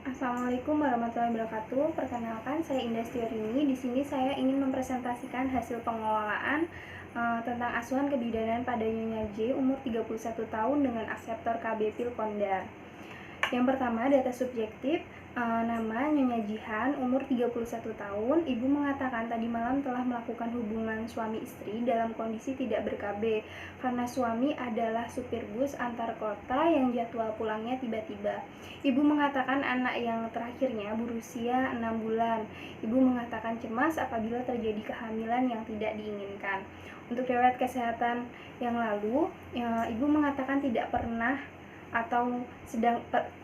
Assalamualaikum warahmatullahi wabarakatuh. Perkenalkan, saya Indah Stiorini. Di sini saya ingin mempresentasikan hasil pengelolaan tentang asuhan kebidanan pada Nyonya J umur 31 tahun dengan akseptor KB Pilkondar. Yang pertama, data subjektif. Nama Nyonya Jihan, umur 31 tahun. Ibu mengatakan tadi malam telah melakukan hubungan suami istri dalam kondisi tidak ber-KB karena suami adalah supir bus antar kota yang jadwal pulangnya tiba-tiba. Ibu mengatakan anak yang terakhirnya berusia 6 bulan. Ibu mengatakan cemas apabila terjadi kehamilan yang tidak diinginkan. Untuk riwayat kesehatan yang lalu, Ibu mengatakan tidak pernah atau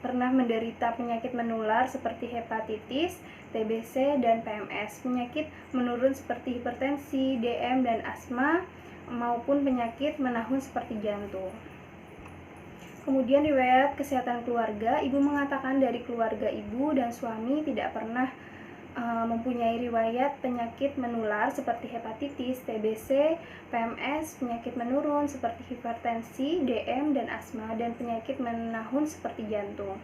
pernah menderita penyakit menular seperti hepatitis, TBC, dan PMS, penyakit menurun seperti hipertensi, DM, dan asma, maupun penyakit menahun seperti jantung. Kemudian riwayat kesehatan keluarga, ibu mengatakan dari keluarga ibu dan suami tidak pernah mempunyai riwayat penyakit menular seperti hepatitis, TBC, PMS, penyakit menurun seperti hipertensi, DM, dan asma, dan penyakit menahun seperti jantung.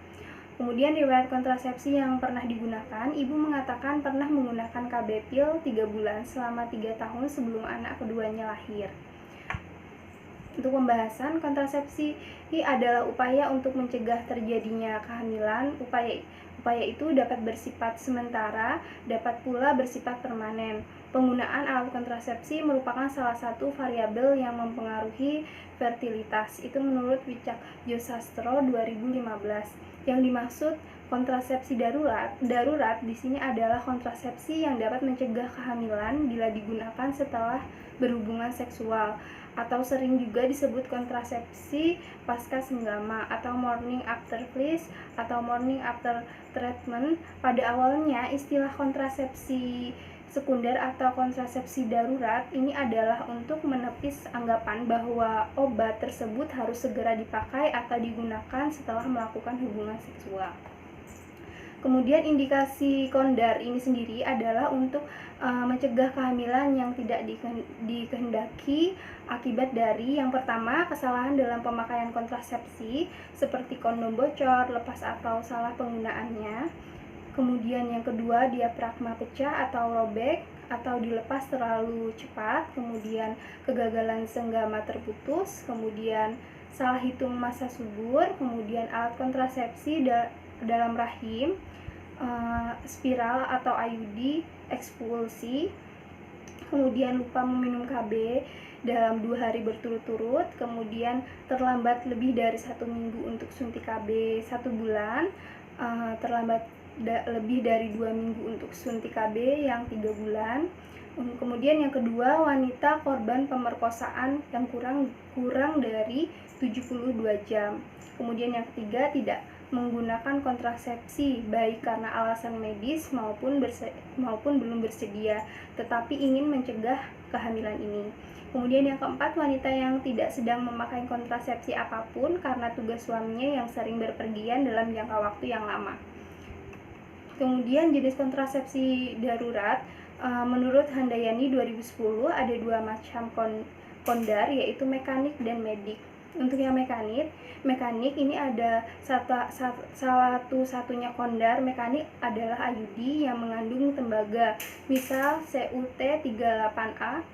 Kemudian riwayat kontrasepsi yang pernah digunakan, ibu mengatakan pernah menggunakan KB pil 3 bulan selama 3 tahun sebelum anak keduanya lahir. Untuk pembahasan, kontrasepsi adalah upaya untuk mencegah terjadinya kehamilan. Upaya itu dapat bersifat sementara, dapat pula bersifat permanen. Penggunaan alat kontrasepsi merupakan salah satu variabel yang mempengaruhi fertilitas. Itu menurut Wicaksjosastro 2015. Yang dimaksud kontrasepsi darurat di sini adalah kontrasepsi yang dapat mencegah kehamilan bila digunakan setelah berhubungan seksual, atau sering juga disebut kontrasepsi pasca senggama atau morning after pills atau morning after treatment. Pada awalnya istilah kontrasepsi sekunder atau kontrasepsi darurat ini adalah untuk menepis anggapan bahwa obat tersebut harus segera dipakai atau digunakan setelah melakukan hubungan seksual. Kemudian indikasi kondar ini sendiri adalah untuk mencegah kehamilan yang tidak dikehendaki akibat dari yang pertama, kesalahan dalam pemakaian kontrasepsi seperti kondom bocor, lepas atau salah penggunaannya. Kemudian yang kedua, diafragma pecah atau robek atau dilepas terlalu cepat. Kemudian kegagalan senggama terputus. Kemudian salah hitung masa subur. Kemudian alat kontrasepsi dalam rahim, spiral atau IUD, ekspulsi. Kemudian lupa meminum KB dalam 2 hari berturut-turut. Kemudian terlambat lebih dari 1 minggu untuk suntik KB 1 bulan. Terlambat lebih dari 2 minggu untuk suntik KB yang 3 bulan. Kemudian yang kedua, wanita korban pemerkosaan yang kurang dari 72 jam. Kemudian yang ketiga, tidak menggunakan kontrasepsi baik karena alasan medis maupun belum bersedia tetapi ingin mencegah kehamilan ini. Kemudian yang keempat, wanita yang tidak sedang memakai kontrasepsi apapun karena tugas suaminya yang sering berpergian dalam jangka waktu yang lama. Kemudian jenis kontrasepsi darurat, menurut Handayani 2010 ada 2 macam kondar, yaitu mekanik dan medik. Untuk yang mekanik ini ada satunya kondar mekanik adalah IUD yang mengandung tembaga, misal CUT38A,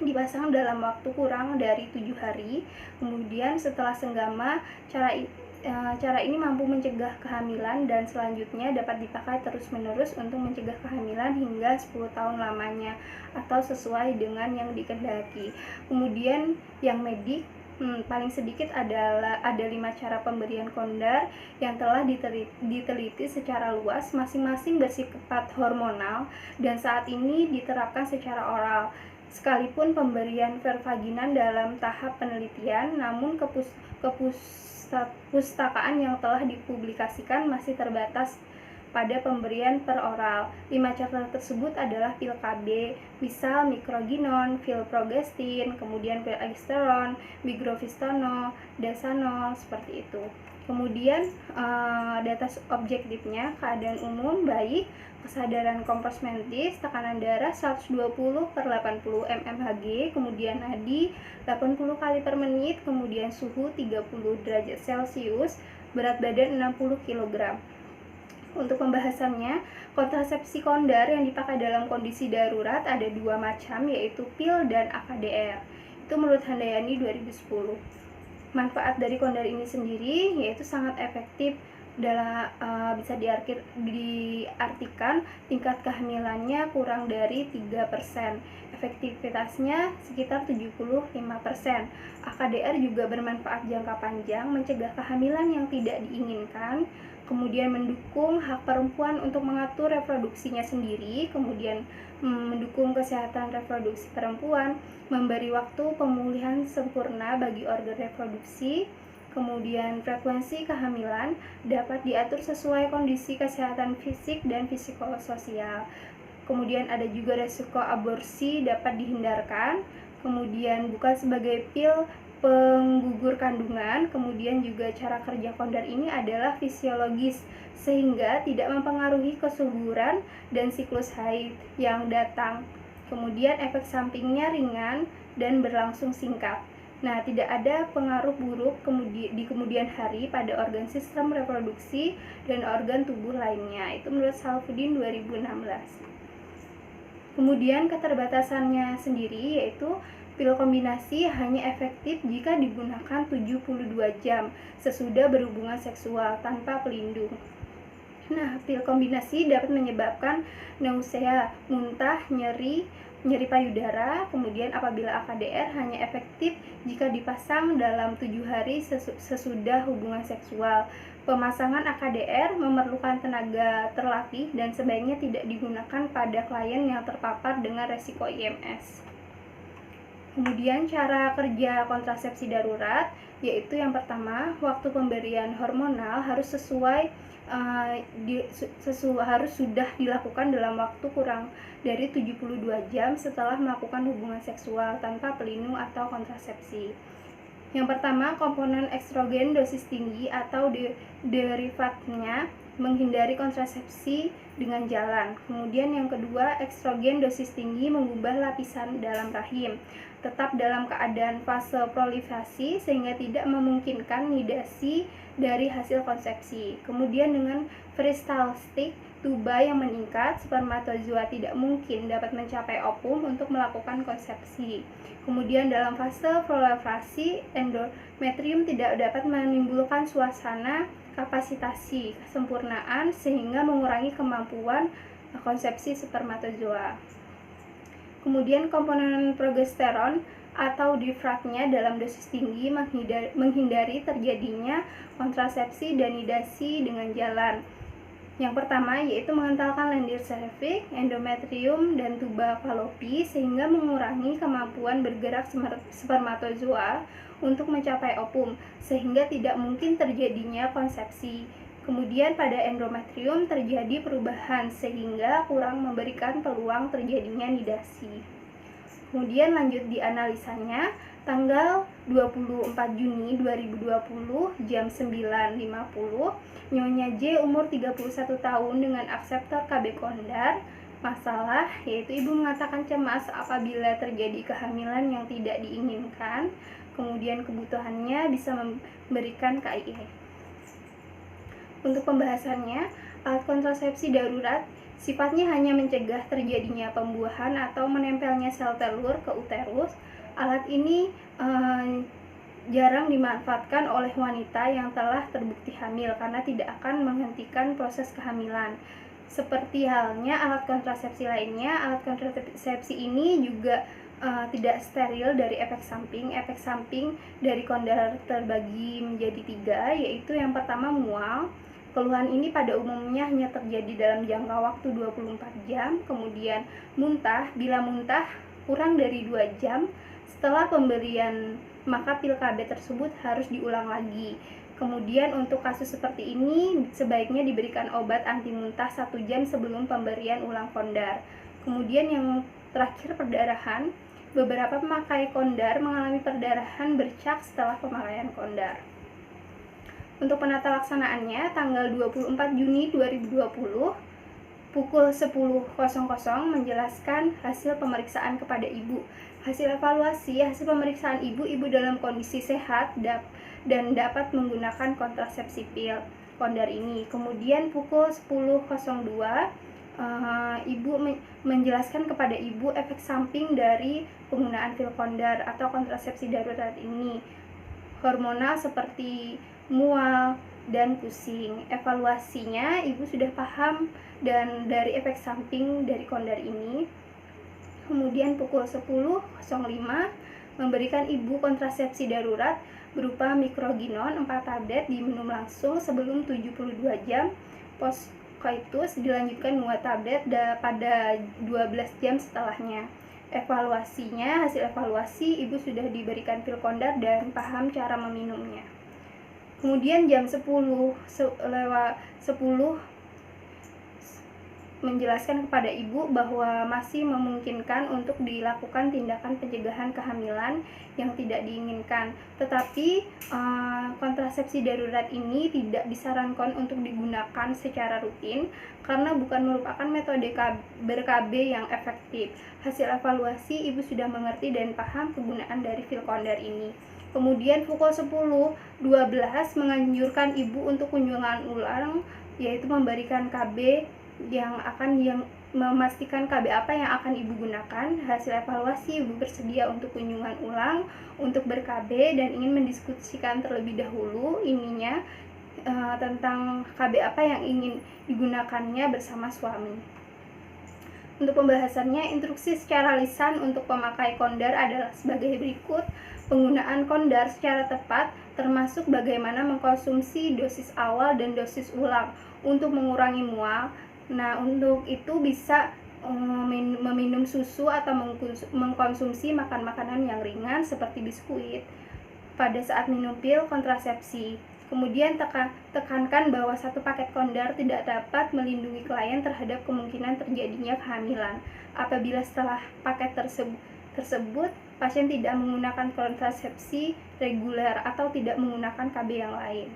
dipasang dalam waktu kurang dari 7 hari. Kemudian setelah senggama, cara ini mampu mencegah kehamilan dan selanjutnya dapat dipakai terus-menerus untuk mencegah kehamilan hingga 10 tahun lamanya atau sesuai dengan yang dikehendaki. Kemudian yang medik, paling sedikit adalah ada 5 cara pemberian kondar yang telah diteliti secara luas, masing-masing bersifat hormonal dan saat ini diterapkan secara oral. Sekalipun pemberian vervaginan dalam tahap penelitian, namun kepustakaan yang telah dipublikasikan masih terbatas pada pemberian per oral. 5 cara tersebut adalah pil KB, misal mikroginon, pil progestin, kemudian pil agesteron, bigrovistanol, desanol, seperti itu. Kemudian data objektifnya, keadaan umum baik, kesadaran kompos mentis, tekanan darah 120/80 mmHg, kemudian nadi 80 kali per menit, kemudian suhu 30 derajat Celcius, berat badan 60 kg. Untuk pembahasannya, kontrasepsi kondar yang dipakai dalam kondisi darurat ada dua macam, yaitu pil dan AKDR. Itu menurut Handayani 2010. Manfaat dari kondar ini sendiri yaitu sangat efektif dalam bisa diartikan tingkat kehamilannya kurang dari 3%. Efektivitasnya sekitar 75%. AKDR juga bermanfaat jangka panjang, mencegah kehamilan yang tidak diinginkan, kemudian mendukung hak perempuan untuk mengatur reproduksinya sendiri, kemudian mendukung kesehatan reproduksi perempuan, memberi waktu pemulihan sempurna bagi organ reproduksi, kemudian frekuensi kehamilan dapat diatur sesuai kondisi kesehatan fisik dan psikososial. Kemudian ada juga resiko aborsi dapat dihindarkan, kemudian bukan sebagai pil penggugur kandungan. Kemudian juga cara kerja kondar ini adalah fisiologis sehingga tidak mempengaruhi kesuburan dan siklus haid yang datang. Kemudian efek sampingnya ringan dan berlangsung singkat. Nah, tidak ada pengaruh buruk di kemudian hari pada organ sistem reproduksi dan organ tubuh lainnya. Itu menurut Salafuddin 2016. Kemudian keterbatasannya sendiri yaitu pil kombinasi hanya efektif jika digunakan 72 jam sesudah berhubungan seksual tanpa pelindung. Nah, pil kombinasi dapat menyebabkan nausea, muntah, nyeri payudara. Kemudian apabila AKDR hanya efektif jika dipasang dalam 7 hari sesudah hubungan seksual. Pemasangan AKDR memerlukan tenaga terlatih dan sebaiknya tidak digunakan pada klien yang terpapar dengan resiko IMS. Kemudian cara kerja kontrasepsi darurat yaitu yang pertama, waktu pemberian hormonal harus harus sudah dilakukan dalam waktu kurang dari 72 jam setelah melakukan hubungan seksual tanpa pelindung atau kontrasepsi. Yang pertama, komponen estrogen dosis tinggi atau derivatnya menghindari kontrasepsi dengan jalan. Kemudian yang kedua, estrogen dosis tinggi mengubah lapisan dalam rahim, tetap dalam keadaan fase proliferasi sehingga tidak memungkinkan nidasi dari hasil konsepsi. Kemudian dengan peristaltik tuba yang meningkat, spermatozoa tidak mungkin dapat mencapai ovum untuk melakukan konsepsi. Kemudian dalam fase proliferasi, endometrium tidak dapat menimbulkan suasana kapasitasi kesempurnaan sehingga mengurangi kemampuan konsepsi spermatozoa. Kemudian komponen progesteron atau difraknya dalam dosis tinggi menghindari terjadinya kontrasepsi dan nidasi dengan jalan. Yang pertama yaitu mengentalkan lendir serviks, endometrium, dan tuba falopi sehingga mengurangi kemampuan bergerak spermatozoa untuk mencapai ovum sehingga tidak mungkin terjadinya konsepsi. Kemudian pada endometrium terjadi perubahan sehingga kurang memberikan peluang terjadinya nidasi. Kemudian lanjut di analisanya, tanggal 24 Juni 2020 jam 9.50, Nyonya J umur 31 tahun dengan akseptor KB kondar. Masalah yaitu ibu mengatakan cemas apabila terjadi kehamilan yang tidak diinginkan. Kemudian kebutuhannya bisa memberikan KIE. Untuk pembahasannya, alat kontrasepsi darurat sifatnya hanya mencegah terjadinya pembuahan atau menempelnya sel telur ke uterus. Alat ini jarang dimanfaatkan oleh wanita yang telah terbukti hamil karena tidak akan menghentikan proses kehamilan. Seperti halnya alat kontrasepsi lainnya, alat kontrasepsi ini juga tidak steril dari efek samping. Efek samping dari kondar terbagi menjadi 3, yaitu yang pertama mual. Keluhan ini pada umumnya hanya terjadi dalam jangka waktu 24 jam. Kemudian muntah, bila muntah kurang dari 2 jam setelah pemberian, maka pil KB tersebut harus diulang lagi. Kemudian untuk kasus seperti ini sebaiknya diberikan obat anti muntah 1 jam sebelum pemberian ulang kondar. Kemudian yang terakhir, perdarahan. Beberapa pemakai kondar mengalami perdarahan bercak setelah pemakaian kondar. Untuk penata laksanaannya, tanggal 24 Juni 2020 pukul 10.00 menjelaskan hasil pemeriksaan kepada ibu. Hasil evaluasi, hasil pemeriksaan ibu dalam kondisi sehat dan dapat menggunakan kontrasepsi pil. Kondar ini. Kemudian pukul 10.02 Ibu menjelaskan kepada Ibu efek samping dari penggunaan pil Kondar atau kontrasepsi darurat ini, hormonal seperti mual dan pusing. Evaluasinya Ibu sudah paham dan dari efek samping dari Kondar ini. Kemudian pukul 10.05 memberikan Ibu kontrasepsi darurat berupa mikroginon 4 tablet diminum langsung sebelum 72 jam postcoitus, dilanjutkan 2 tablet pada 12 jam setelahnya. Evaluasinya, hasil evaluasi Ibu sudah diberikan pil Kondar dan paham cara meminumnya. Kemudian jam 10 menjelaskan kepada Ibu bahwa masih memungkinkan untuk dilakukan tindakan pencegahan kehamilan yang tidak diinginkan. Tetapi kontrasepsi darurat ini tidak disarankan untuk digunakan secara rutin karena bukan merupakan metode ber-KB yang efektif. Hasil evaluasi Ibu sudah mengerti dan paham kegunaan dari pil Kondar ini. Kemudian pukul 10.12 menganjurkan Ibu untuk kunjungan ulang, yaitu memberikan KB yang memastikan KB apa yang akan Ibu gunakan. Hasil evaluasi Ibu bersedia untuk kunjungan ulang untuk ber-KB dan ingin mendiskusikan terlebih dahulu tentang KB apa yang ingin digunakannya bersama suami. Untuk pembahasannya, instruksi secara lisan untuk pemakai Kondar adalah sebagai berikut. Penggunaan Kondar secara tepat termasuk bagaimana mengkonsumsi dosis awal dan dosis ulang untuk mengurangi mual. Nah, untuk itu bisa meminum susu atau mengkonsumsi makanan yang ringan seperti biskuit pada saat minum pil kontrasepsi. Kemudian tekankan bahwa 1 paket Kondar tidak dapat melindungi klien terhadap kemungkinan terjadinya kehamilan apabila setelah paket tersebut pasien tidak menggunakan kontrasepsi reguler atau tidak menggunakan KB yang lain.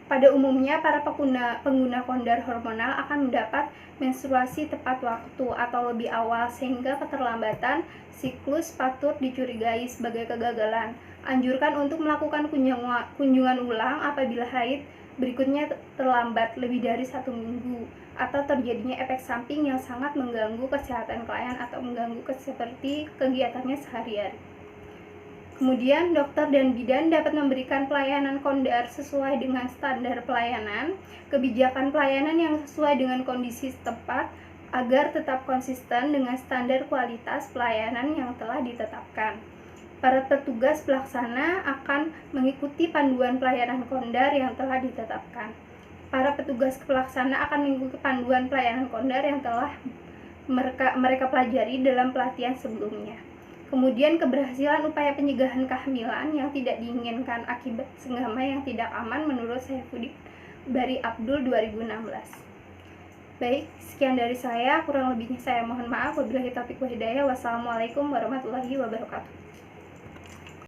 Pada umumnya, para pengguna Kondar hormonal akan mendapat menstruasi tepat waktu atau lebih awal, sehingga keterlambatan siklus patut dicurigai sebagai kegagalan. Anjurkan untuk melakukan kunjungan ulang apabila haid berikutnya terlambat lebih dari 1 minggu atau terjadinya efek samping yang sangat mengganggu kesehatan klien atau mengganggu seperti kegiatannya sehari-hari. Kemudian, dokter dan bidan dapat memberikan pelayanan Kondar sesuai dengan standar pelayanan, kebijakan pelayanan yang sesuai dengan kondisi setempat, agar tetap konsisten dengan standar kualitas pelayanan yang telah ditetapkan. Para petugas pelaksana akan mengikuti panduan pelayanan Kondar yang telah ditetapkan. Para petugas pelaksana akan mengikuti panduan pelayanan Kondar yang telah mereka pelajari dalam pelatihan sebelumnya. Kemudian, keberhasilan upaya pencegahan kehamilan yang tidak diinginkan akibat senggama yang tidak aman menurut Saifuddin Bari Abdul 2016. Baik, sekian dari saya, kurang lebihnya saya mohon maaf. Wabillahi taufiq wal hidayah. Wassalamualaikum warahmatullahi wabarakatuh.